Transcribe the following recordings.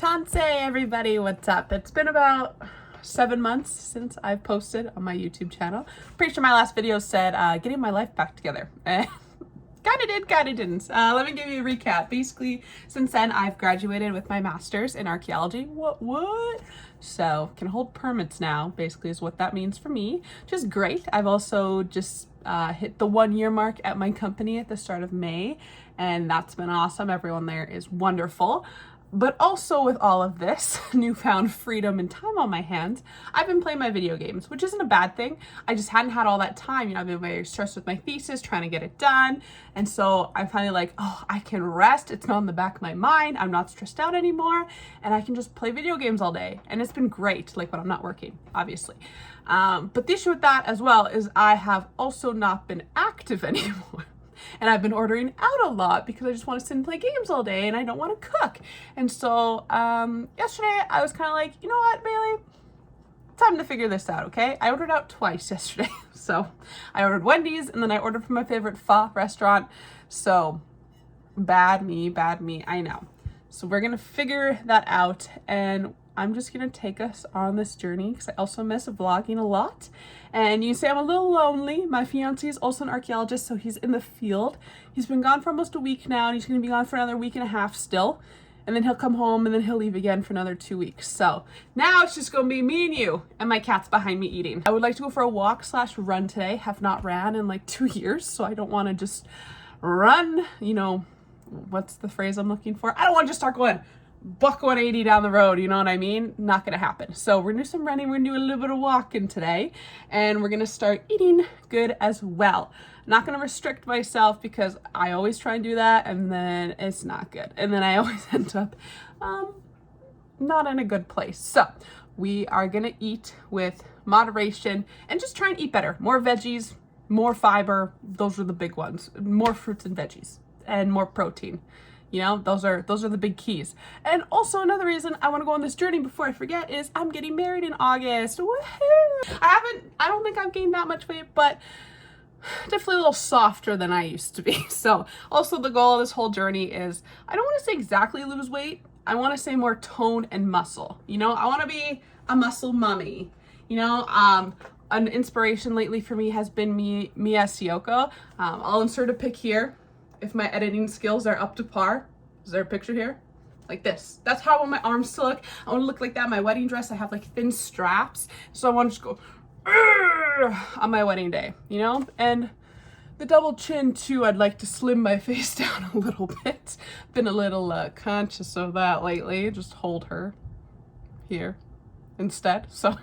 Tanse, everybody, what's up? It's been about 7 months since I've posted on my YouTube channel. Pretty sure my last video said getting my life back together. Kinda did, kinda didn't. Let me give you a recap. Basically, since then, I've graduated with my master's in archaeology. What? So, can hold permits now, basically is what that means for me, which is great. I've also just hit the 1-year mark at my company at the start of May, and that's been awesome. Everyone there is wonderful. But also with all of this newfound freedom and time on my hands, I've been playing my video games, which isn't a bad thing. I just hadn't had all that time. You know, I've been very stressed with my thesis, trying to get it done. And so I'm finally like, oh, I can rest. It's not in the back of my mind. I'm not stressed out anymore. And I can just play video games all day. And it's been great, like when I'm not working, obviously. But the issue with that as well is I have also not been active anymore. And I've been ordering out a lot because I just want to sit and play games all day and I don't want to cook. And so yesterday I was kind of like, you know what, Bailey? Time to figure this out, okay? I ordered out twice yesterday. So I ordered Wendy's and then I ordered from my favorite pho restaurant. So bad me, I know. So we're going to figure that out, and I'm just going to take us on this journey because I also miss vlogging a lot. And you say I'm a little lonely. My fiance is also an archaeologist, so he's in the field. He's been gone for almost a week now, and he's going to be gone for another week and a half still. And then he'll come home, and then he'll leave again for another 2 weeks. So now it's just going to be me and you, and my cat's behind me eating. I would like to go for a walk/run today. Have not ran in like 2 years, so I don't want to just run, you know, what's the phrase I'm looking for? I don't want to just start going buck 180 down the road, you know what I mean? Not gonna happen. So we're gonna do some running, we're gonna do a little bit of walking today, and we're gonna start eating good as well. Not gonna restrict myself because I always try and do that and then it's not good. And then I always end up not in a good place. So we are gonna eat with moderation and just try and eat better. More veggies, more fiber, those are the big ones. More fruits and veggies and more protein. You know, those are the big keys. And also another reason I want to go on this journey before I forget is I'm getting married in August. Woohoo! I don't think I've gained that much weight, but definitely a little softer than I used to be. So also the goal of this whole journey is, I don't want to say exactly lose weight. I want to say more tone and muscle. You know, I want to be a muscle mummy. You know, an inspiration lately for me has been Miya Siyoko. I'll insert a pic here. If my editing skills are up to par. Is there a picture here? Like this. That's how I want my arms to look. I want to look like that in my wedding dress. I have like thin straps. So I want to just go on my wedding day, you know? And the double chin too, I'd like to slim my face down a little bit. Been a little conscious of that lately. Just hold her here instead. So,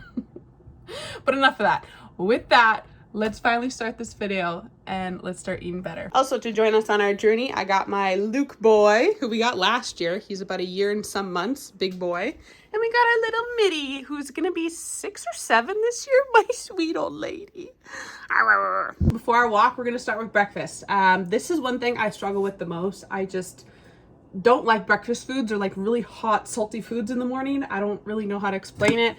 but enough of that. With that, let's finally start this video and let's start eating better. Also, to join us on our journey, I got my Luke boy, who we got last year. He's about 1 year and some months, big boy. And we got our little Mitty, who's gonna be 6 or 7 this year, my sweet old lady. Before our walk, we're gonna start with breakfast. This is one thing I struggle with the most. I just don't like breakfast foods or like really hot, salty foods in the morning. I don't really know how to explain it.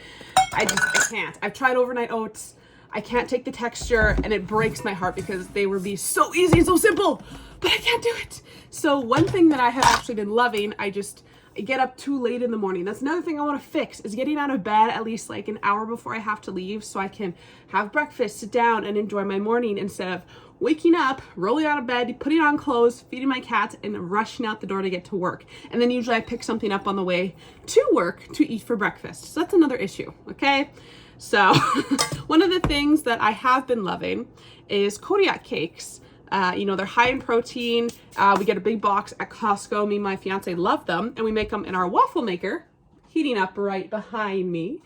I can't. I've tried overnight oats. I can't take the texture, and it breaks my heart because they would be so easy and so simple, but I can't do it. So one thing that I have actually been loving, I get up too late in the morning. That's another thing I want to fix, is getting out of bed at least like an hour before I have to leave so I can have breakfast, sit down, and enjoy my morning instead of waking up, rolling out of bed, putting on clothes, feeding my cats, and rushing out the door to get to work. And then usually I pick something up on the way to work to eat for breakfast. So that's another issue, okay? So one of the things that I have been loving is Kodiak cakes. You know, they're high in protein. We get a big box at Costco. Me and my fiance love them, and we make them in our waffle maker, heating up right behind me.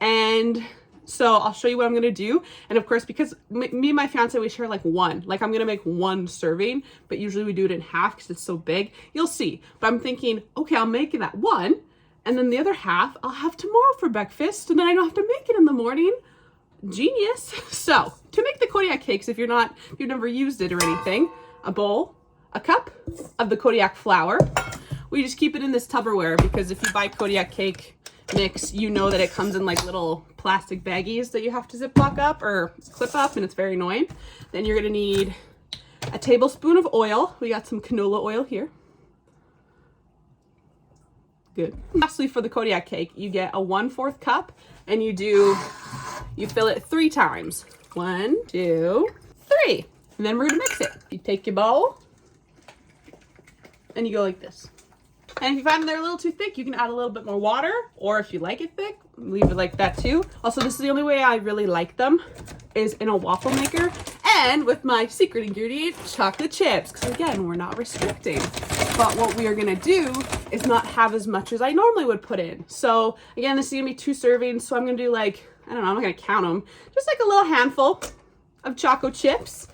And so I'll show you what I'm gonna do. And of course, because me and my fiance, we share like one. Like I'm gonna make 1 serving, but usually we do it in half because it's so big. You'll see. But I'm thinking, okay, I'll make that 1. And then the other half I'll have tomorrow for breakfast, and then I don't have to make it in the morning. Genius. So to make the Kodiak cakes, if you've never used it or anything, a bowl, a cup of the Kodiak flour. We just keep it in this Tupperware because if you buy Kodiak cake mix, you know that it comes in like little plastic baggies that you have to Ziploc up or clip up, and it's very annoying. Then you're gonna need a tablespoon of oil. We got some canola oil here. Good. Lastly, for the Kodiak cake, you get a 1/4 cup and you fill it 3 times. 1, 2, 3. And then we're gonna mix it. You take your bowl and you go like this. And if you find they're a little too thick, you can add a little bit more water, or if you like it thick, leave it like that too. Also, this is the only way I really like them is in a waffle maker and with my secret ingredient, chocolate chips. Because again, we're not restricting. But what we are gonna do is not have as much as I normally would put in. So again, this is gonna be 2 servings. So I'm gonna do like, I don't know, I'm not gonna count them. Just like a little handful of chocolate chips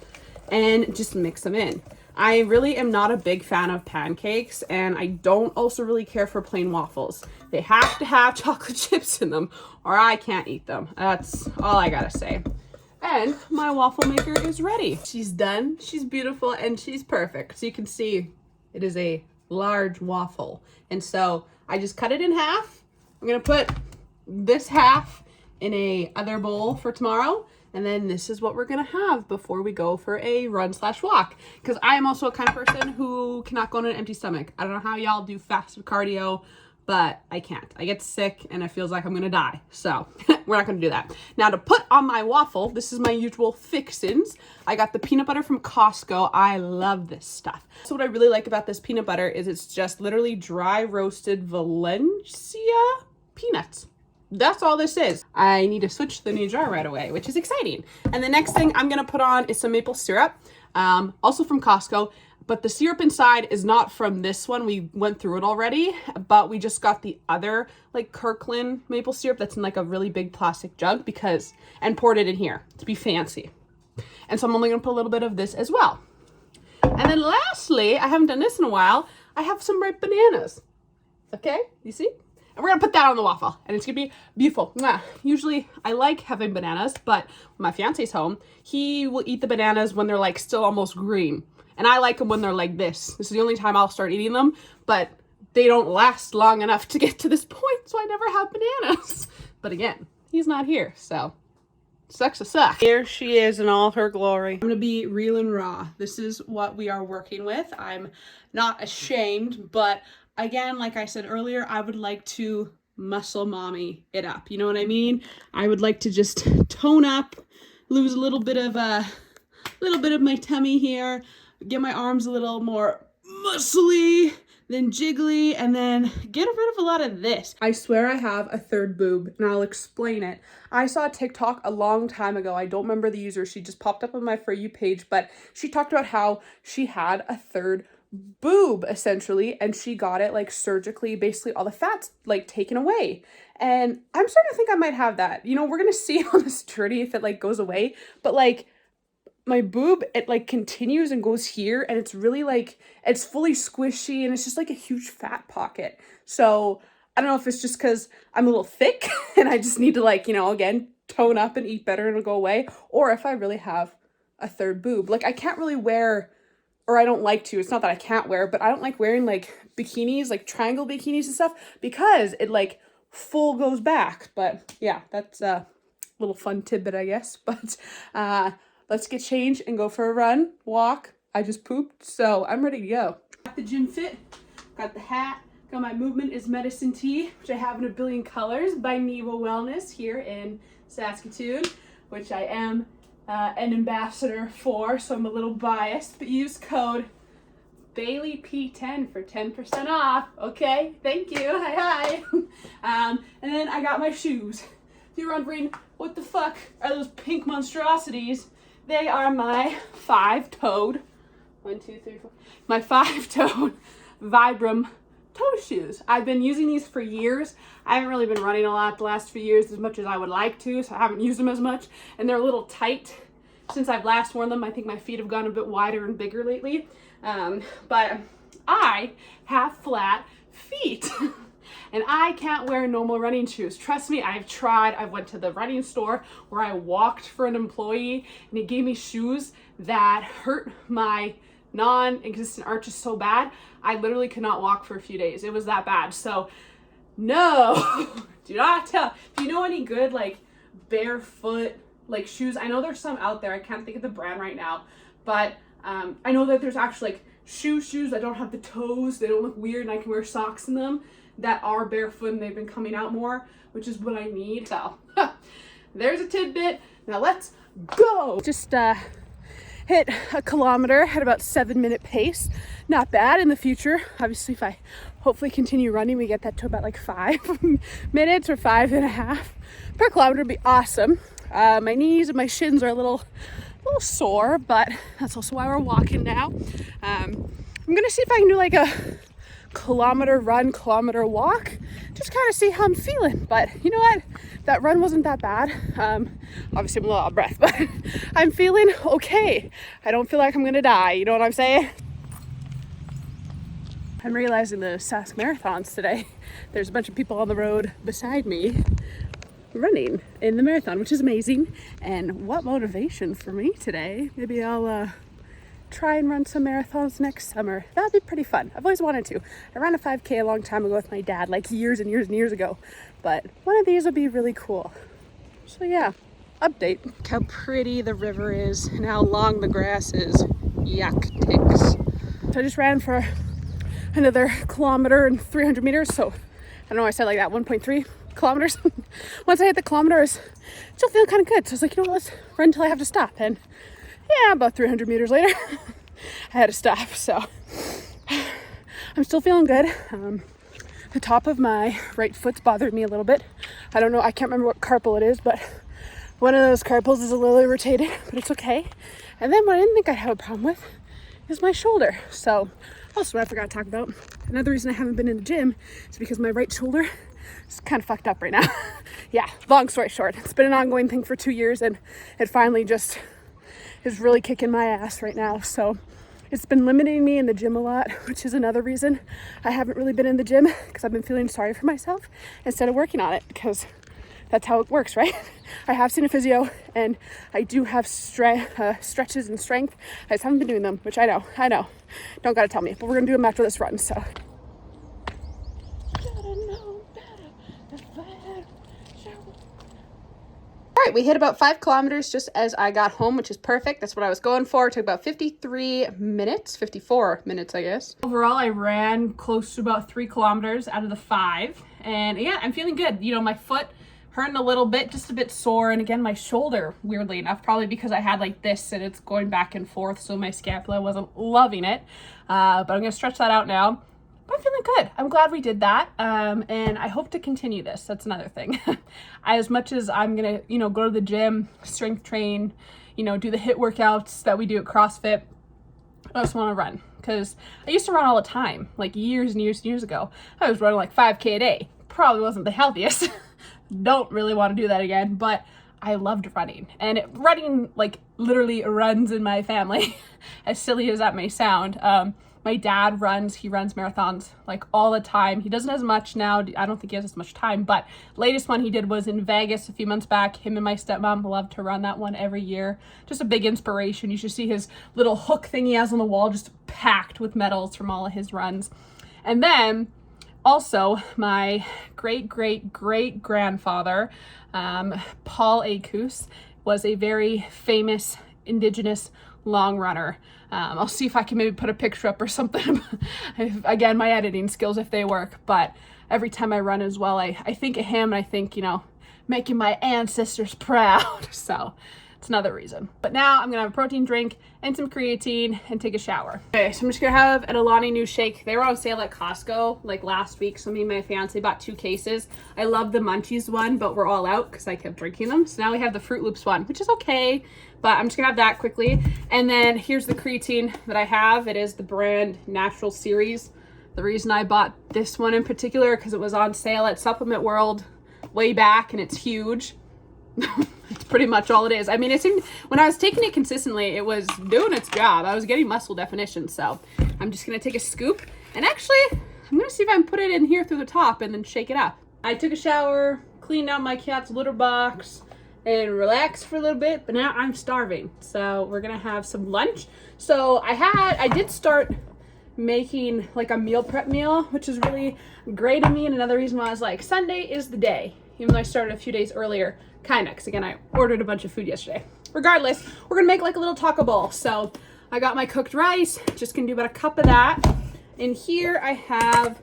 and just mix them in. I really am not a big fan of pancakes, and I don't also really care for plain waffles. They have to have chocolate chips in them or I can't eat them. That's all I gotta say. And my waffle maker is ready. She's done, she's beautiful, and she's perfect. So you can see it is a large waffle. And so I just cut it in half. I'm gonna put this half in a other bowl for tomorrow. And then this is what we're gonna have before we go for a run/walk. Because I am also a kind of person who cannot go on an empty stomach. I don't know how y'all do fasted cardio, but I can't. I get sick and it feels like I'm gonna die. So we're not gonna do that. Now to put on my waffle, this is my usual fixins. I got the peanut butter from Costco. I love this stuff. So what I really like about this peanut butter is it's just literally dry roasted Valencia peanuts. That's all this is. I need to switch the new jar right away, which is exciting. And the next thing I'm gonna put on is some maple syrup, also from Costco, but the syrup inside is not from this one. We went through it already, but we just got the other like Kirkland maple syrup that's in like a really big plastic jug and poured it in here to be fancy. And so I'm only gonna put a little bit of this as well. And then lastly, I haven't done this in a while, I have some ripe bananas. Okay, you see? And we're gonna put that on the waffle and it's gonna be beautiful. Mwah. Usually I like having bananas, but when my fiance's home, he will eat the bananas when they're like still almost green. And I like them when they're like this. This is the only time I'll start eating them, but they don't last long enough to get to this point, so I never have bananas. But again, he's not here, so sucks to suck. Here she is in all her glory. I'm gonna be real and raw. This is what we are working with. I'm not ashamed, but again, like I said earlier, I would like to muscle mommy it up. You know what I mean? I would like to just tone up, lose a little bit of my tummy here, get my arms a little more muscly, then jiggly, and then get rid of a lot of this. I swear I have a third boob, and I'll explain it. I saw a TikTok a long time ago. I don't remember the user. She just popped up on my For You page, but she talked about how she had a third boob essentially, and she got it like surgically, basically all the fats like taken away. And I'm starting to think I might have that. You know, we're gonna see on this journey if it like goes away, but like my boob, it like continues and goes here, and it's really like, it's fully squishy, and it's just like a huge fat pocket. So I don't know if it's just because I'm a little thick and I just need to like, you know, again, tone up and eat better and it'll go away, or if I really have a third boob. Like I can't really wear, or I don't like to, it's not that I can't wear, but I don't like wearing like bikinis, like triangle bikinis and stuff, because it like full goes back. But yeah, that's a little fun tidbit, I guess. But let's get changed and go for a run, walk. I just pooped, so I'm ready to go. Got the gym fit, got the hat, got my Movement is Medicine tee, which I have in a billion colors by Niva Wellness here in Saskatoon, which I am an ambassador for, so I'm a little biased, but use code BaileyP10 for 10% off. Okay, thank you. Hi. And then I got my shoes. If you're wondering what the fuck are those pink monstrosities, they are my five-toed Vibram toe shoes. I've been using these for years. I haven't really been running a lot the last few years as much as I would like to, so I haven't used them as much, and they're a little tight since I've last worn them. I think my feet have gone a bit wider and bigger lately, but I have flat feet and I can't wear normal running shoes. Trust me, I've tried. I went to the running store where I walked for an employee and he gave me shoes that hurt my non-existent arches so bad I literally could not walk for a few days. It was that bad. So no, do not tell. If you know any good like barefoot like shoes, I know there's some out there, I can't think of the brand right now, but I know that there's actually like shoes that don't have the toes, they don't look weird, and I can wear socks in them. that are barefoot and they've been coming out more, which is what I need. So there's a tidbit. Now let's go. Just hit a kilometer at about 7-minute pace. Not bad. In the future, obviously, if I hopefully continue running, we get that to about like 5 minutes or 5.5 per kilometer would be awesome. My knees and my shins are a little sore, but that's also why we're walking now. I'm gonna see if I can do like a kilometer run, kilometer walk, just kind of see how I'm feeling. But you know what, that run wasn't that bad. Obviously I'm a little out of breath, but I'm feeling okay. I don't feel like I'm gonna die, you know what I'm saying? I'm realizing the Sask marathons today, there's a bunch of people on the road beside me running in the marathon, which is amazing. And what motivation for me today. Maybe I'll try and run some marathons next summer. That'd be pretty fun. I've always wanted to. I ran a 5K a long time ago with my dad, like years and years and years ago, but one of these would be really cool. So yeah, update. Look how pretty the river is and how long the grass is. Yuck ticks. So I just ran for another kilometer and 300 meters. So I don't know why I said like that, 1.3 kilometers. Once I hit the kilometer, I was still feeling kind of good. So I was like, you know what, let's run until I have to stop. And yeah, about 300 meters later, I had to stop. So I'm still feeling good. The top of my right foot's bothered me a little bit. I don't know, I can't remember what carpal it is, but one of those carpals is a little irritated, but it's okay. And then what I didn't think I'd have a problem with is my shoulder. So also what I forgot to talk about, another reason I haven't been in the gym is because my right shoulder is kind of fucked up right now. Yeah, long story short, it's been an ongoing thing for 2 years and it finally just is really kicking my ass right now. So it's been limiting me in the gym a lot, which is another reason I haven't really been in the gym, because I've been feeling sorry for myself instead of working on it, because that's how it works, right? I have seen a physio and I do have stretches and strength. I just haven't been doing them, which I know. Don't gotta tell me, but we're gonna do them after this run, so. All right, we hit about 5 kilometers just as I got home, which is perfect. That's what I was going for. It took about 54 minutes, I guess. Overall, I ran close to about 3 kilometers out of the 5. And yeah, I'm feeling good. You know, my foot hurting a little bit, just a bit sore. And again, my shoulder, weirdly enough, probably because I had like this and it's going back and forth. So my scapula wasn't loving it. But I'm gonna stretch that out now. I'm feeling good. I'm glad we did that. And I hope to continue this. That's another thing. As much as I'm going to, you know, go to the gym, strength train, you know, do the HIIT workouts that we do at CrossFit, I just want to run, because I used to run all the time, like years and years and years ago. I was running like 5K a day. Probably wasn't the healthiest. Don't really want to do that again, but I loved running. And running like literally runs in my family, as silly as that may sound. My dad runs, he runs marathons like all the time. He doesn't as much now. I don't think he has as much time, but latest one he did was in Vegas a few months back. Him and my stepmom love to run that one every year. Just a big inspiration. You should see his little hook thing he has on the wall, just packed with medals from all of his runs. And then also my great grandfather, Paul Acus, was a very famous Indigenous long runner. I'll see if I can maybe put a picture up or something. Again, my editing skills, if they work, but every time I run as well, I think of him and I think, you know, making my ancestors proud. So it's another reason. But now I'm gonna have a protein drink and some creatine and take a shower. Okay, so I'm just gonna have an Alani Nu shake. They were on sale at Costco like last week. So me and my fiance bought 2 cases. I love the Munchies one, but we're all out because I kept drinking them. So now we have the Fruit Loops one, which is okay, but I'm just gonna have that quickly. And then here's the creatine that I have. It is the brand Natural Series. The reason I bought this one in particular, because it was on sale at Supplement World way back and it's huge. It's pretty much all it is. I mean, it seemed when I was taking it consistently, it was doing its job. I was getting muscle definition. So I'm just gonna take a scoop and actually I'm gonna see if I can put it in here through the top and then shake it up. I took a shower, cleaned out my cat's litter box and relaxed for a little bit, but now I'm starving. So we're gonna have some lunch. So I did start making like a meal prep meal, which is really great of me. And another reason why I was like, Sunday is the day, even though I started a few days earlier. Kinda, because again, I ordered a bunch of food yesterday. Regardless, we're gonna make like a little taco bowl. So I got my cooked rice, just gonna do about a cup of that. In here I have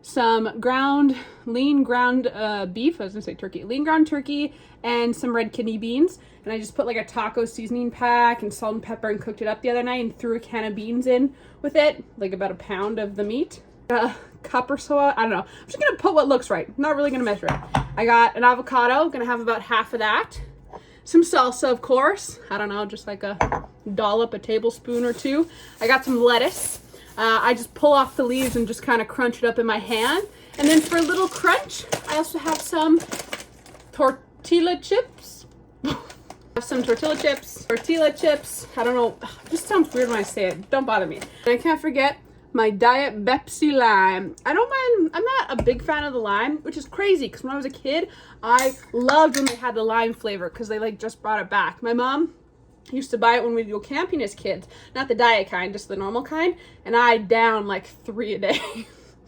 some lean ground beef. I was gonna say turkey. Lean ground turkey and some red kidney beans. And I just put like a taco seasoning pack and salt and pepper and cooked it up the other night and threw a can of beans in with it, like about a pound of the meat. Cup or so, I don't know. I'm just gonna put what looks right. Not really gonna measure it. I got an avocado, gonna have about half of that. Some salsa, of course. I don't know, just like a dollop, a tablespoon or two. I got some lettuce. I just pull off the leaves and just kind of crunch it up in my hand. And then for a little crunch, I also have some tortilla chips. Some tortilla chips. I don't know, it just sounds weird when I say it. Don't bother me. And I can't forget my Diet Pepsi lime. I don't mind, I'm not a big fan of the lime, which is crazy because when I was a kid, I loved when they had the lime flavor because they like just brought it back. My mom used to buy it when we'd go camping as kids, not the diet kind, just the normal kind, and I downed like 3 a day.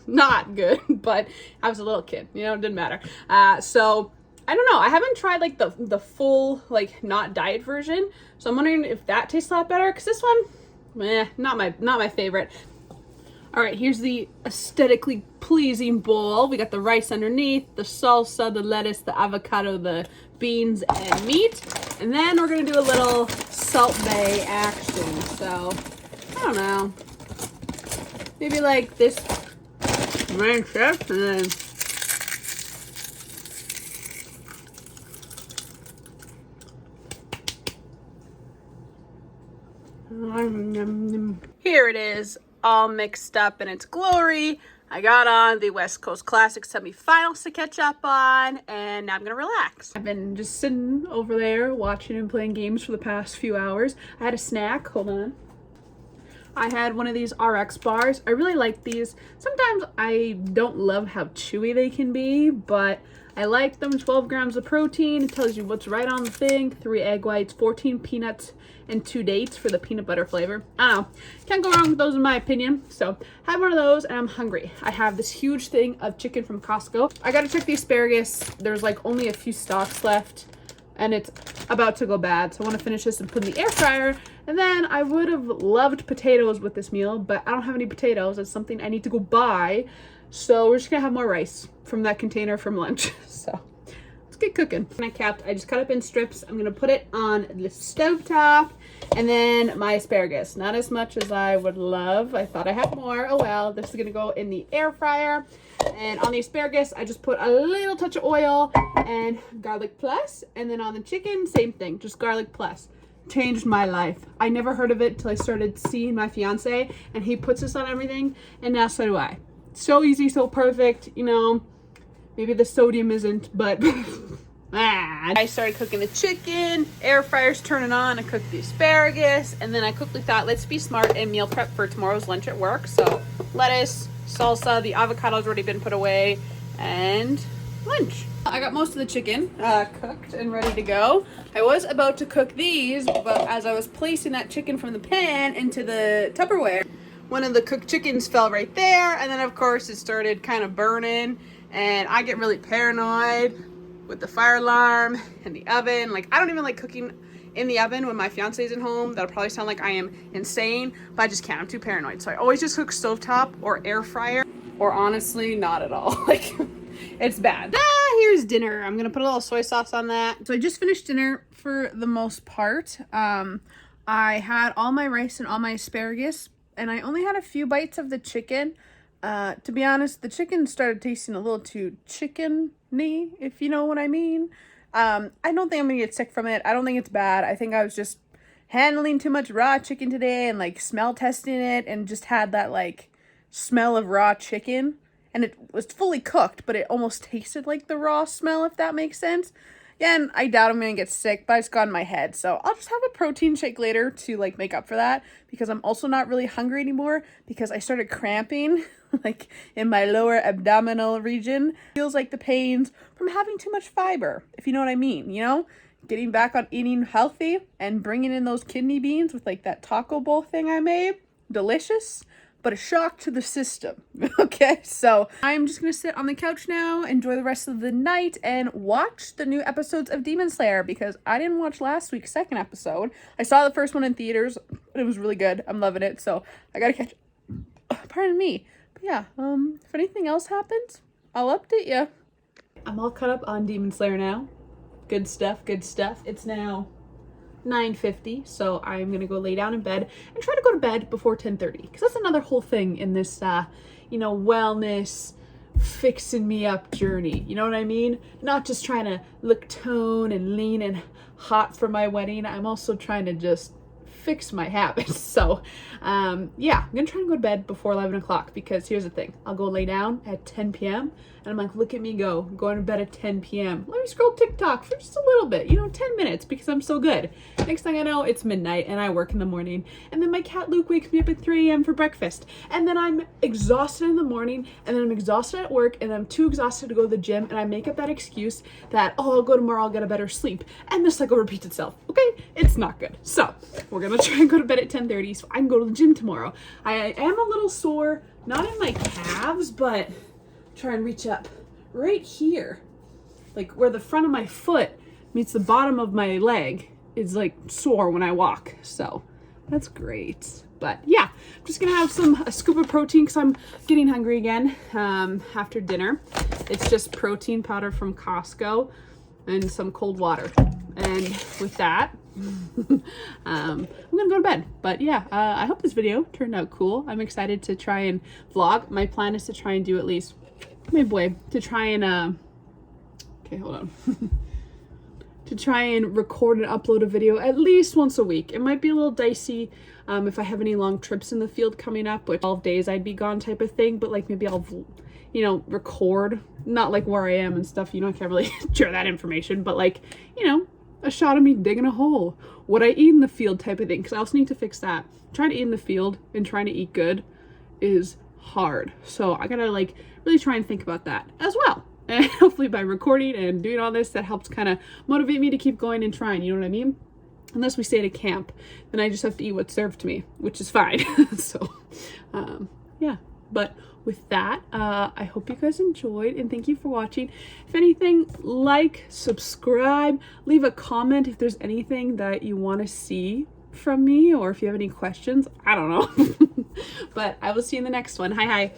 Not good, but I was a little kid, you know, it didn't matter. So I don't know, I haven't tried like the full like not diet version, so I'm wondering if that tastes a lot better because this one, not my favorite. All right, here's the aesthetically pleasing bowl. We got the rice underneath, the salsa, the lettuce, the avocado, the beans, and meat. And then we're gonna do a little Salt Bae action. So, I don't know. Maybe like this ranch chef and then here it is, all mixed up in its glory. I got on the West Coast Classic semifinals to catch up on, and now I'm gonna relax. I've been just sitting over there watching and playing games for the past few hours. I had a snack, hold on. I had one of these RX bars. I really like these. Sometimes I don't love how chewy they can be, but I like them. 12 grams of protein. It tells you what's right on the thing. 3 egg whites, 14 peanuts, and 2 dates for the peanut butter flavor. I don't know. Can't go wrong with those in my opinion. So, had one of those and I'm hungry. I have this huge thing of chicken from Costco. I gotta check the asparagus. There's like only a few stalks left and it's about to go bad. So I want to finish this and put in the air fryer. And then I would have loved potatoes with this meal, but I don't have any potatoes. It's something I need to go buy. So we're just gonna have more rice from that container from lunch. So let's get cooking. I just cut up in strips. I'm gonna put it on the stovetop. And then my asparagus, not as much as I would love. I thought I had more. Oh well, this is gonna go in the air fryer. And on the asparagus, I just put a little touch of oil and garlic plus. And then on the chicken, same thing, just garlic plus. Changed my life. I never heard of it till I started seeing my fiance and he puts this on everything, and now so do I. So easy, so perfect, you know. Maybe the sodium isn't, but I started cooking the chicken, air fryer's turning on, I cooked the asparagus, and then I quickly thought, let's be smart and meal prep for tomorrow's lunch at work. So lettuce, salsa, the avocado's already been put away, and lunch. I got most of the chicken cooked and ready to go. I was about to cook these, but as I was placing that chicken from the pan into the Tupperware, one of the cooked chickens fell right there, and then of course it started kind of burning, and I get really paranoid with the fire alarm and the oven. Like, I don't even like cooking in the oven when my fiance's at home. That'll probably sound like I am insane, but I just can't. I'm too paranoid. So I always just cook stovetop or air fryer, or honestly, not at all. Like, it's bad. Here's dinner. I'm gonna put a little soy sauce on that. So I just finished dinner for the most part. I had all my rice and all my asparagus, and I only had a few bites of the chicken. To be honest, the chicken started tasting a little too chicken-y, if you know what I mean. I don't think I'm gonna get sick from it. I don't think it's bad. I think I was just handling too much raw chicken today and like smell testing it and just had that like smell of raw chicken. And it was fully cooked, but it almost tasted like the raw smell, if that makes sense. Again, I doubt I'm gonna get sick, but it's got in my head. So I'll just have a protein shake later to like make up for that, because I'm also not really hungry anymore because I started cramping like in my lower abdominal region. Feels like the pains from having too much fiber, if you know what I mean, you know? Getting back on eating healthy and bringing in those kidney beans with like that taco bowl thing I made. Delicious, but a shock to the system. Okay, so I'm just gonna sit on the couch now, enjoy the rest of the night, and watch the new episodes of Demon Slayer, because I didn't watch last week's second episode. I saw the first one in theaters, and it was really good. I'm loving it, so I gotta catch, pardon me, Yeah, if anything else happens, I'll update you. I'm all caught up on Demon Slayer now. Good stuff, good stuff. It's now 9:50, so I'm gonna go lay down in bed and try to go to bed before 10:30, because that's another whole thing in this wellness fixing me up journey, you know what I mean? Not just trying to look toned and lean and hot for my wedding, I'm also trying to just fix my habits. So yeah, I'm gonna try and go to bed before 11 o'clock, because here's the thing, I'll go lay down at 10 p.m. and I'm like, look at me go, I'm going to bed at 10 p.m. Let me scroll TikTok for just a little bit, 10 minutes, because I'm so good. Next thing I know, it's midnight and I work in the morning, and then my cat Luke wakes me up at 3 a.m. for breakfast, and then I'm exhausted in the morning, and then I'm exhausted at work, and I'm too exhausted to go to the gym, and I make up that excuse that, oh, I'll go tomorrow, I'll get a better sleep, and this cycle repeats itself. Okay, it's not good. So we're gonna try and go to bed at 10:30 so I can go to the gym tomorrow. I am a little sore, not in my calves, but try and reach up right here, like where the front of my foot meets the bottom of my leg is like sore when I walk. So that's great. But yeah, I'm just gonna have a scoop of protein because I'm getting hungry again after dinner. It's just protein powder from Costco and some cold water. And with that, I'm gonna go to bed. But yeah, I hope this video turned out cool. I'm excited to try and vlog. My plan is to try and do at least, to try and okay, hold on. To try and record and upload a video at least once a week. It might be a little dicey if I have any long trips in the field coming up, which 12 days I'd be gone type of thing, but like maybe I'll record, not like where I am and stuff, I can't really share that information, but like, a shot of me digging a hole, what I eat in the field type of thing, because I also need to fix that. Trying to eat in the field and trying to eat good is hard, so I gotta like really try and think about that as well. And hopefully by recording and doing all this, that helps kind of motivate me to keep going and trying, you know what I mean? Unless we stay at a camp, then I just have to eat what's served to me, which is fine. So yeah, but with that, I hope you guys enjoyed, and thank you for watching. If anything, like, subscribe, leave a comment if there's anything that you want to see from me, or if you have any questions, I don't know. But I will see you in the next one. Hi, hi.